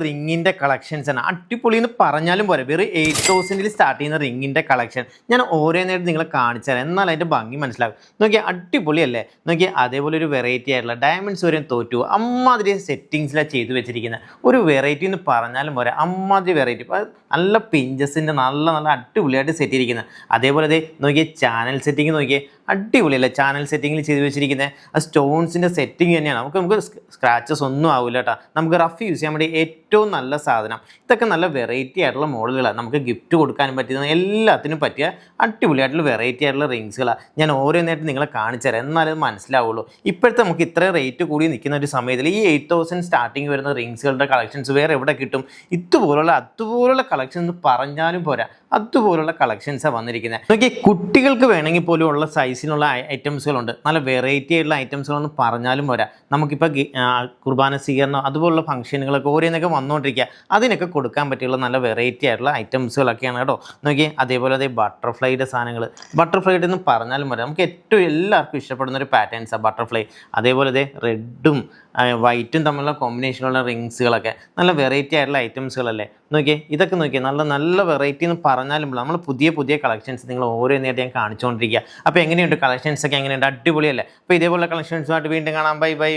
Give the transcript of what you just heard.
റിങ്ങിൻ്റെ collections ആണ്. അടിപൊളി എന്ന് പറഞ്ഞാലും പോരെ, വെറും 8000 സ്റ്റാർട്ട് ചെയ്യുന്ന റിങ്ങിൻ്റെ കളക്ഷൻ ഞാൻ ഓരോന്നായിട്ട് നിങ്ങളെ കാണിച്ചു തരാം, എന്നാൽ അതിൻ്റെ ഭംഗി മനസ്സിലാകും. നോക്കിയാൽ അടിപൊളിയല്ലേ. നോക്കിയാൽ അതേപോലെ ഒരു വെറൈറ്റി ആയിട്ടുള്ള ഡയമണ്ട്സ് വരെ തോറ്റു അമ്മാതിരി സെറ്റിങ്സിലാണ് ചെയ്തു വെച്ചിരിക്കുന്നത്. ഒരു വെറൈറ്റി എന്ന് പറഞ്ഞാലും പോരെ, അമ്മാതിരി വെറൈറ്റി. നല്ല പിഞ്ചസിൻ്റെ നല്ല നല്ല അടിപൊളിയായിട്ട് സെറ്റ് ചെയ്തിരിക്കുന്നത്. അതേപോലെ അതെ നോക്കിയാൽ ചാനൽ സെറ്റിങ് നോക്കിയേ, അടിപൊളിയല്ലേ ചാനൽ സെറ്റിങ്ങിൽ ചെയ്ത് വെച്ചിരിക്കുന്നത്. ആ സ്റ്റോൺസിൻ്റെ സെറ്റിങ് തന്നെയാണ്. നമുക്ക് സ്ക്രാച്ചസ് ഒന്നും ആവില്ല കേട്ടോ. നമുക്ക് റഫ് യൂസ് ചെയ്യാൻ വേണ്ടി ഏറ്റവും നല്ല സാധനം. ഇതൊക്കെ നല്ല വെറൈറ്റി ആയിട്ടുള്ള മോഡലുകളാണ്. നമുക്ക് ഗിഫ്റ്റ് കൊടുക്കാനും പറ്റുന്ന എല്ലാത്തിനും പറ്റിയ അടിപൊളിയായിട്ടുള്ള വെറൈറ്റി ആയിട്ടുള്ള റിങ്സുകളാണ്. ഞാൻ ഓരോന്നായിട്ട് നിങ്ങളെ കാണിച്ചു തരാം, എന്നാലും അത് മനസ്സിലാവുള്ളൂ. ഇപ്പോഴത്തെ നമുക്ക് ഇത്രയും റേറ്റ് കൂടി നിൽക്കുന്ന ഒരു സമയത്തിൽ ഈ 8000 സ്റ്റാർട്ടിങ് വരുന്ന റിങ്സുകളുടെ കളക്ഷൻസ് വേറെ എവിടെ കിട്ടും? അതുപോലുള്ള കളക്ഷൻസ് പറഞ്ഞാലും പോരാ, അതുപോലുള്ള കളക്ഷൻസാണ് വന്നിരിക്കുന്നത്. നോക്കി കുട്ടികൾക്ക് വേണമെങ്കിൽ പോലും ഉള്ള സൈസിനുള്ള ഐറ്റംസുകളുണ്ട്. നല്ല വെറൈറ്റി ആയിട്ടുള്ള ഐറ്റംസുകളൊന്നും പറഞ്ഞാലും പോരാ. നമുക്കിപ്പോൾ കുർബാന സ്വീകരണം അതുപോലുള്ള ഫംഗ്ഷനുകളൊക്കെ ഓരോന്നൊക്കെ വന്നുകൊണ്ടിരിക്കുക, അതിനൊക്കെ കൊടുക്കാൻ പറ്റിയുള്ള നല്ല വെറൈറ്റി ആയിട്ടുള്ള ഐറ്റംസുകളൊക്കെയാണ് കേട്ടോ. നോക്കി അതേപോലെ അതേ ബട്ടർഫ്ലൈയുടെ സാധനങ്ങൾ. ബട്ടർഫ്ലൈയുടെ എന്ന് പറഞ്ഞാലും പോരാ, നമുക്ക് ഏറ്റവും എല്ലാവർക്കും ഇഷ്ടപ്പെടുന്ന ഒരു പാറ്റേൺസാണ് ബട്ടർഫ്ലൈ. അതേപോലെ അതേ റെഡും വൈറ്റും തമ്മിലുള്ള കോമ്പിനേഷനുള്ള റിങ്സുകളൊക്കെ നല്ല വെറൈറ്റി ആയിട്ടുള്ള ഐറ്റംസുകളല്ലേ. നോക്കിയേ ഇതൊക്കെ നോക്കിയേ, നല്ല നല്ല വെറൈറ്റി എന്ന് പറഞ്ഞാലും നമ്മൾ പുതിയ കളക്ഷൻസ് നിങ്ങൾ ഓരോന്നായിട്ട് ഞാൻ കാണിച്ചുകൊണ്ടിരിക്കുക. അപ്പോൾ എങ്ങനെയുണ്ട് കളക്ഷൻസൊക്കെ, എങ്ങനെയുണ്ട്? അടിപൊളിയല്ലേ. അപ്പോൾ ഇതേപോലെ കളക്ഷൻസുമായിട്ട് വീണ്ടും കാണാം. Bye bye.